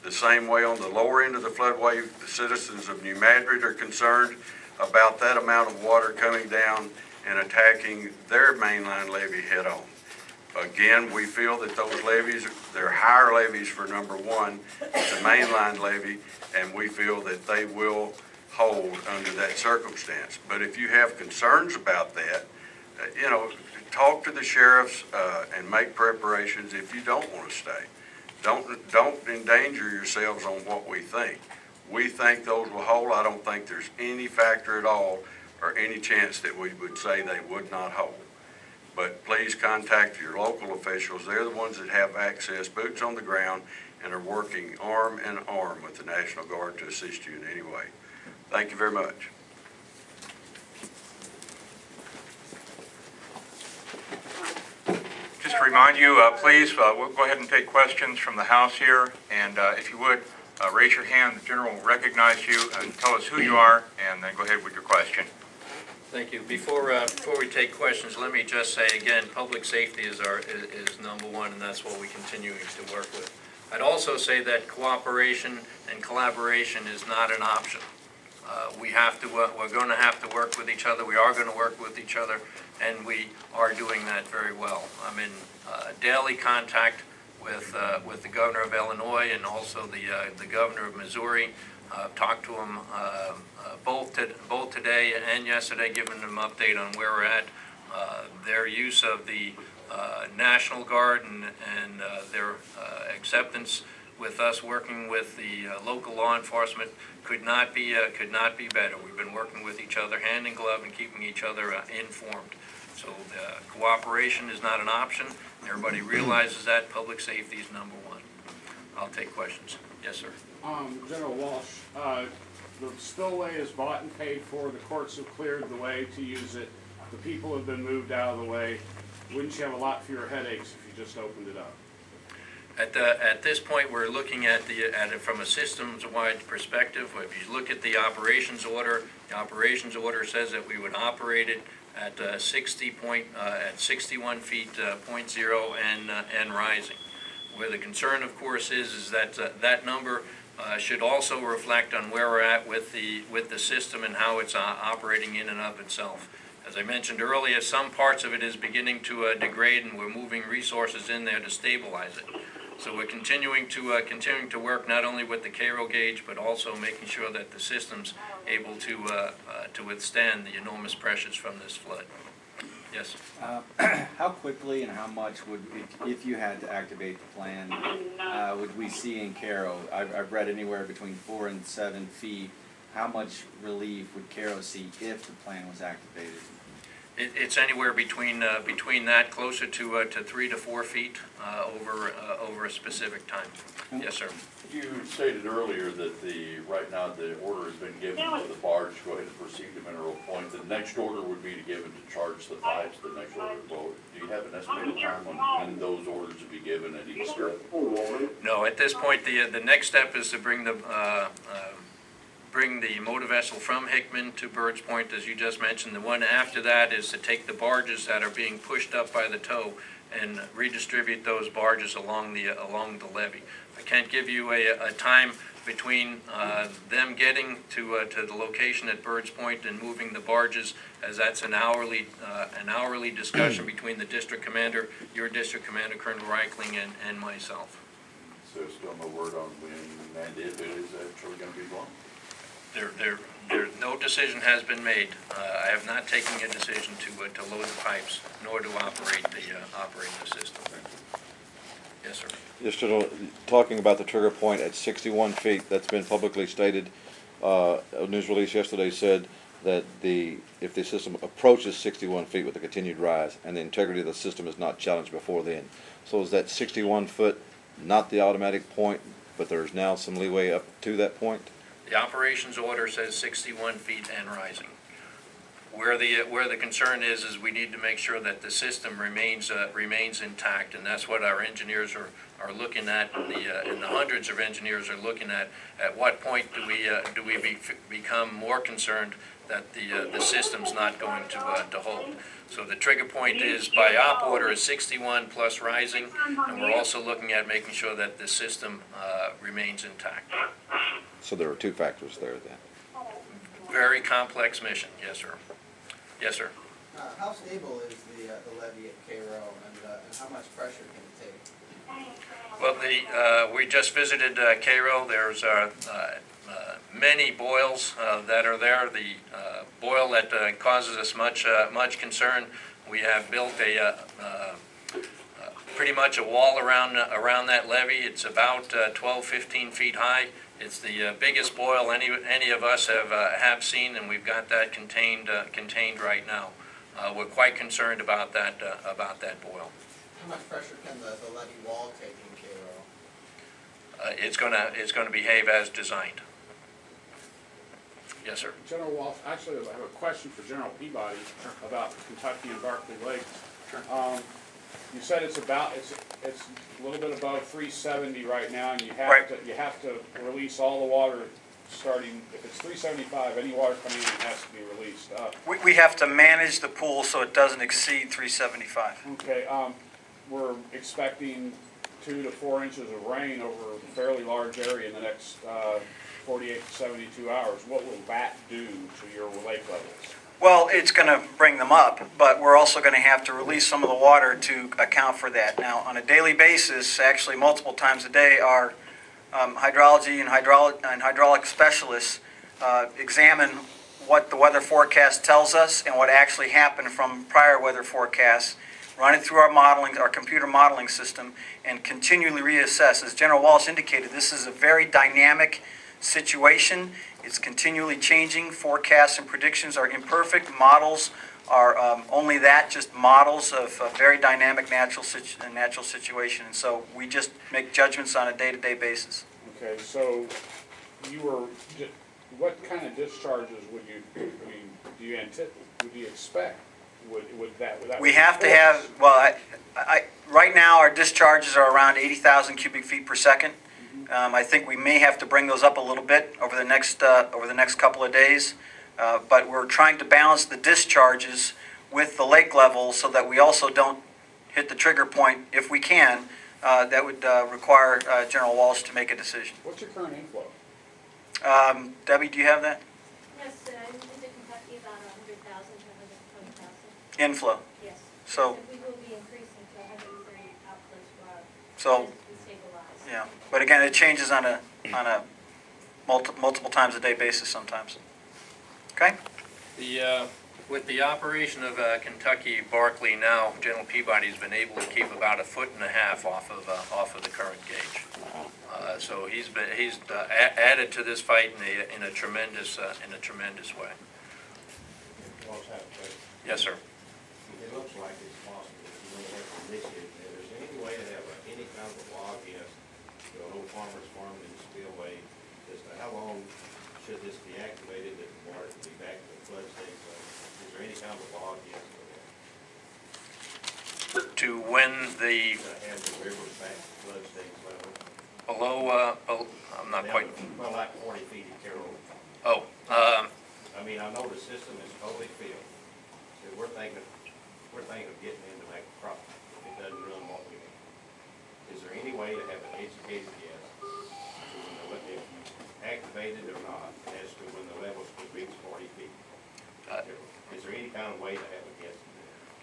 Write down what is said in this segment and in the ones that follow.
The same way on the lower end of the floodway, the citizens of New Madrid are concerned about that amount of water coming down and attacking their mainline levee head on. Again, we feel that those levees, they're higher levees for number one, it's a mainline levee, and we feel that they will hold under that circumstance. But if you have concerns about that, you know, talk to the sheriffs and make preparations if you don't want to stay. Don't endanger yourselves on what we think. We think those will hold. I don't think there's any factor at all or any chance that we would say they would not hold. But please contact your local officials. They're the ones that have access, boots on the ground, and are working arm in arm with the National Guard to assist you in any way. Thank you very much. Just to remind you, please, we'll go ahead and take questions from the House here, and if you would, raise your hand. The General will recognize you and tell us who you are, and then go ahead with your question. Thank you. Before we take questions, let me just say again, public safety is number one, and that's what we continue to work with. I'd also say that cooperation and collaboration is not an option. We're going to have to work with each other. We are going to work with each other, and we are doing that very well. I'm in daily contact with the governor of Illinois and also the governor of Missouri. I've talked to them both today and yesterday, giving them an update on where we're at. Their use of the National Guard and their acceptance with us working with the local law enforcement could not be better. We've been working with each other hand in glove and keeping each other informed. So cooperation is not an option. Everybody realizes that. Public safety is number one. I'll take questions. Yes, sir. General Walsh, the spillway is bought and paid for. The courts have cleared the way to use it. The people have been moved out of the way. Wouldn't you have a lot fewer headaches if you just opened it up? At this point, we're looking at it from a systems-wide perspective. If you look at the operations order says that we would operate it at 61 feet, .0 and rising. Where the concern, of course, is that that number should also reflect on where we're at with the system and how it's operating in and of itself. As I mentioned earlier, some parts of it is beginning to degrade, and we're moving resources in there to stabilize it. So we're continuing to work not only with the Cairo gauge, but also making sure that the system's able to withstand the enormous pressures from this flood. Yes. How quickly and how much would, if you had to activate the plan, would we see in Cairo? I've read anywhere between 4 and 7 feet. How much relief would Cairo see if the plan was activated? It's anywhere between that, closer to 3 to 4 feet over a specific time. Yes, sir. You stated earlier that right now the order has been given for the barge to go ahead and proceed to Mineral Point. The next order would be to give it to charge the pipes. The next order to vote. Do you have an estimated time on when those orders will be given at each step? No, at this point the next step is to bring the motor vessel from Hickman to Birds Point, as you just mentioned. The one after that is to take the barges that are being pushed up by the tow and redistribute those barges along the levee. I can't give you a time between them getting to the location at Birds Point and moving the barges, as that's an hourly discussion between the district commander, your district commander, Colonel Reichling, and myself. So still no word on when and if it is actually going to be blown? No decision has been made. I have not taken a decision to load the pipes, nor to operate the system. Yes, sir. Just talking about the trigger point at 61 feet, that's been publicly stated. A news release yesterday said that if the system approaches 61 feet with a continued rise, and the integrity of the system is not challenged before then. So is that 61 foot not the automatic point, but there's now some leeway up to that point? The operations order says 61 feet and rising. where the concern is we need to make sure that the system remains intact, and that's what our engineers are looking at, and the hundreds of engineers are looking at. At what point do we become more concerned that the system's not going to hold? So the trigger point is by op order is 61 plus rising, and we're also looking at making sure that the system remains intact. So there are two factors there then. Very complex mission, yes, sir. Yes, sir. How stable is the levee at Cairo, and how much pressure can it take? Well, we just visited Cairo. There's many boils that are there. The boil that causes us much concern. We have built pretty much a wall around that levee. It's about 12-15 feet high. It's the biggest boil any of us have seen, and we've got that contained right now. We're quite concerned about that boil. How much pressure can the levee wall take in Cairo? It's gonna behave as designed. Yes, sir. General Walsh, actually, I have a question for General Peabody about Kentucky and Barkley Lakes. You said it's a little bit above 370 right now, and you have to release all the water starting. If it's 375, any water coming in has to be released. We have to manage the pool so it doesn't exceed 375. Okay. We're expecting 2 to 4 inches of rain over a fairly large area in the next 48 to 72 hours. What will that do to your lake levels? Well, it's going to bring them up, but we're also going to have to release some of the water to account for that. Now, on a daily basis, actually multiple times a day, our hydrology and hydraulic specialists examine what the weather forecast tells us and what actually happened from prior weather forecasts, run it through our computer modeling system, and continually reassess. As General Walsh indicated, this is a very dynamic situation. It's continually changing. Forecasts and predictions are imperfect. Models are only that, just models of a very dynamic natural situation. And so we just make judgments on a day-to-day basis. Okay, so what kind of discharges would you expect? We have to have, well, right now our discharges are around 80,000 cubic feet per second. I think we may have to bring those up a little bit over the next couple of days, but we're trying to balance the discharges with the lake level so that we also don't hit the trigger point if we can. That would require General Walsh to make a decision. What's your current inflow? Debbie, do you have that? Yes, in Kentucky about 100,000 to 120,000. Inflow. Yes. So we will be increasing to 130 outflows per hour. So. Stabilize. Yeah, but again, it changes on a multiple times a day basis sometimes. Okay. With the operation of Kentucky Barkley now, General Peabody's been able to keep about 1.5 feet off of the current gauge. So he's added to this fight in a tremendous way. Yes, sir. It looks like it's possible to have to initiate that. Is there any way to have any kind of a log yes to an old farmer's farm in the spillway as to how long should this be activated that the water can be back to the flood stage level? Is there any kind of a log yes for that? To when the Have the river back to flood stage level? below, I'm not quite. Well, like 40 feet at Carroll. Oh, I mean, I know the system is totally filled. So we're thinking of getting into that crop if it doesn't run what we need. Is there any way to have an educated guess to when if you activate it or not as to when the levels could reach 40 feet? Is there any kind of way to have a guess?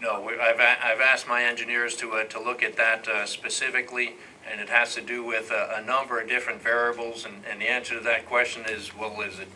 no, I've asked my engineers to look at that specifically, and it has to do with a number of different variables, and the answer to that question is, well, is it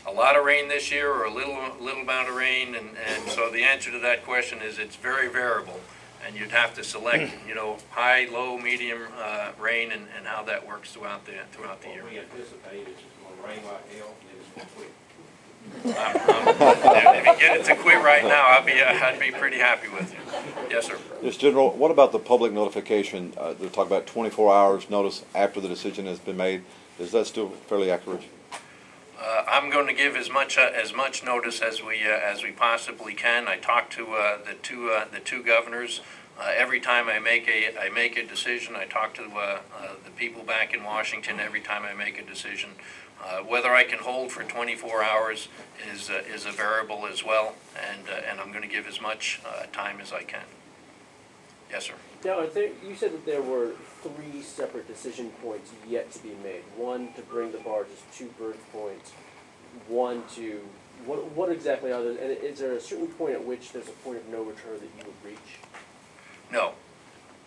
a lot of rain this year or a little amount of rain? And so the answer to that question is it's very variable, and you'd have to select, high, low, medium rain, and how that works throughout the year. What we anticipate is it's going to rain like hell and it's going to quit. If you get it to quit right now, I'd be pretty happy with you. Yes, sir. Yes, General, what about the public notification? They talk about 24 hours notice after the decision has been made. Is that still fairly accurate? I'm going to give as much notice as we possibly can. I talked to the two governors. Every time I make a decision, I talk to the people back in Washington. Every time I make a decision, whether I can hold for 24 hours is a variable as well, and I'm going to give as much time as I can. Yes, sir. Now, you said that there were 3 separate decision points yet to be made. One to bring the barges to berth points. One to what exactly are those? And is there a certain point at which there's a point of no return that you would reach? No.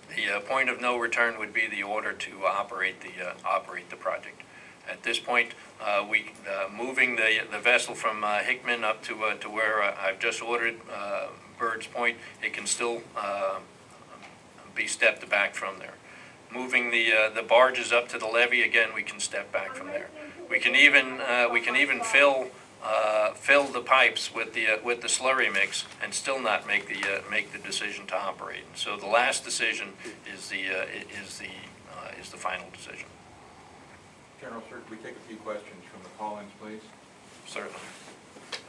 The point of no return would be the order to operate the project. At this point, moving the vessel from Hickman up to where I've just ordered Bird's Point, it can still be stepped back from there. Moving the barges up to the levee, again, we can step back from there. We can even fill the pipes with the slurry mix and still not make the decision to operate. So the last decision is the final decision. General, sir, could we take a few questions from the call-ins, please? Certainly.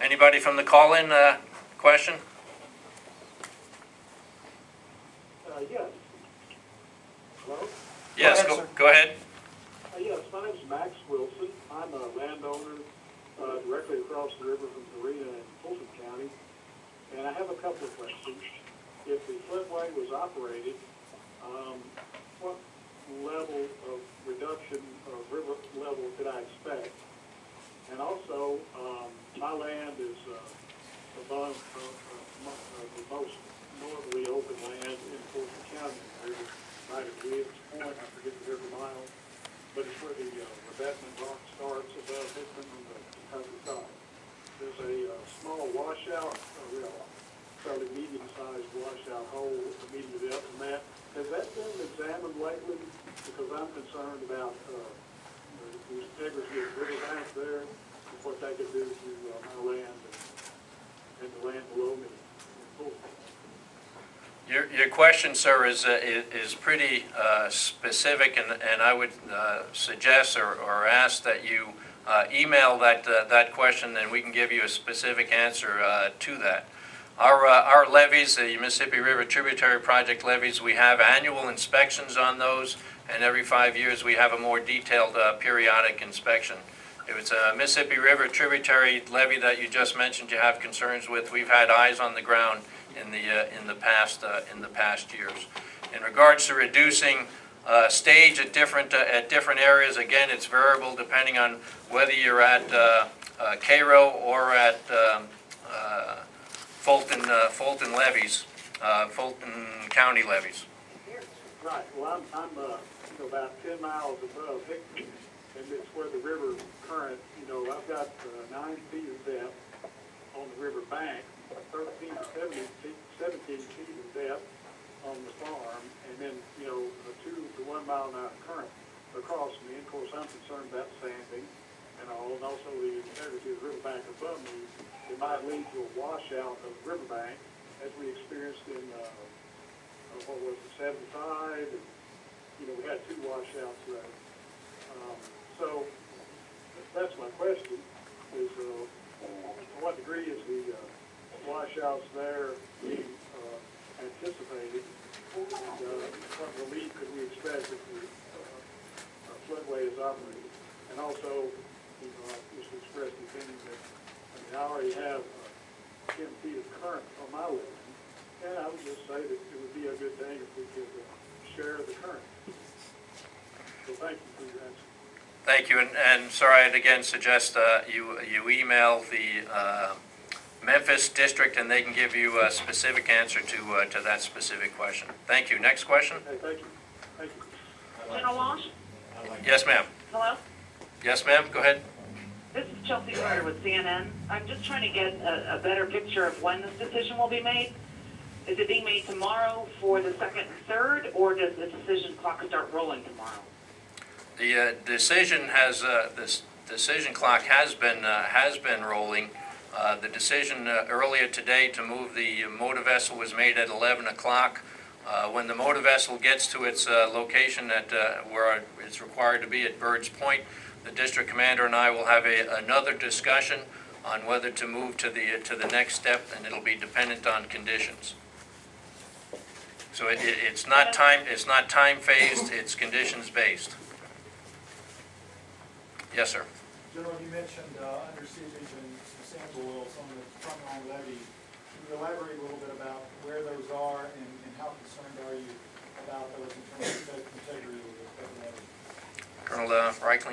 Anybody from the call-in question? Yes. Hello? Yes, go ahead. Yes, my name's Max Wilson. I'm a landowner directly across the river from Marina in Fulton County. And I have a couple of questions. If the floodway was operated, what level of reduction of river level could I expect? And also, my land is above the most northerly open land in Fulton County. Right at Williams Point, I forget the river mile, but it's where the revetment rock starts above Hickman on the Kentucky side. There's a small washout, fairly medium-sized washout hole immediately up from that. Has that been examined lately? Because I'm concerned about the integrity of the river bank there and what they could do to my land and the land below me in Fulton. Your question, sir, is pretty specific, and I would suggest or ask that you email that question, and we can give you a specific answer to that. Our levees, the Mississippi River Tributary Project levees, we have annual inspections on those, and every 5 years we have a more detailed periodic inspection. If it's a Mississippi River Tributary levee that you just mentioned you have concerns with, we've had eyes on the ground in the past years. In regards to reducing stage at different areas, again, it's variable depending on whether you're at Cairo or at Fulton levees, Fulton County levees. Right. Well, I'm about 10 miles above Hickman, and it's where the river current. I've got 9 feet of depth on the river bank, 13 to 17 feet of depth on the farm, and then a 2 to 1 mile an hour current across me. And of course, I'm concerned about sanding and all, and also the integrity of the riverbank above me. It might lead to a washout of the riverbank, as we experienced in what was it, 75, and we had 2 washouts there. So that's my question: is to what degree is the washouts there being anticipated? And, what relief could we expect if the floodway is operated? And also, I just expressed the opinion that I already have 10 feet of current on my land, and I would just say that it would be a good thing if we could share the current. So thank you for your answer. Thank you, and sorry, I'd again suggest you email the Memphis district, and they can give you a specific answer to that specific question. Thank you. Next question. Okay, thank you. Thank you. General Walsh? Yes, ma'am. Hello? Yes, ma'am. Go ahead. This is Chelsea Carter with CNN. I'm just trying to get a better picture of when this decision will be made. Is it being made tomorrow for the 2nd and 3rd, or does the decision clock start rolling tomorrow? The decision clock has been rolling. The decision earlier today to move the motor vessel was made at 11 o'clock. When the motor vessel gets to its location at where it's required to be at Bird's Point, the district commander and I will have another discussion on whether to move to the next step, and it'll be dependent on conditions. So it's not time phased, it's conditions based. Yes, sir. General, you mentioned under seepage and some sample oils on the frontline levee. Can you elaborate a little bit about where those are and how concerned are you about those in terms of integrity of the levee? Colonel Reichling?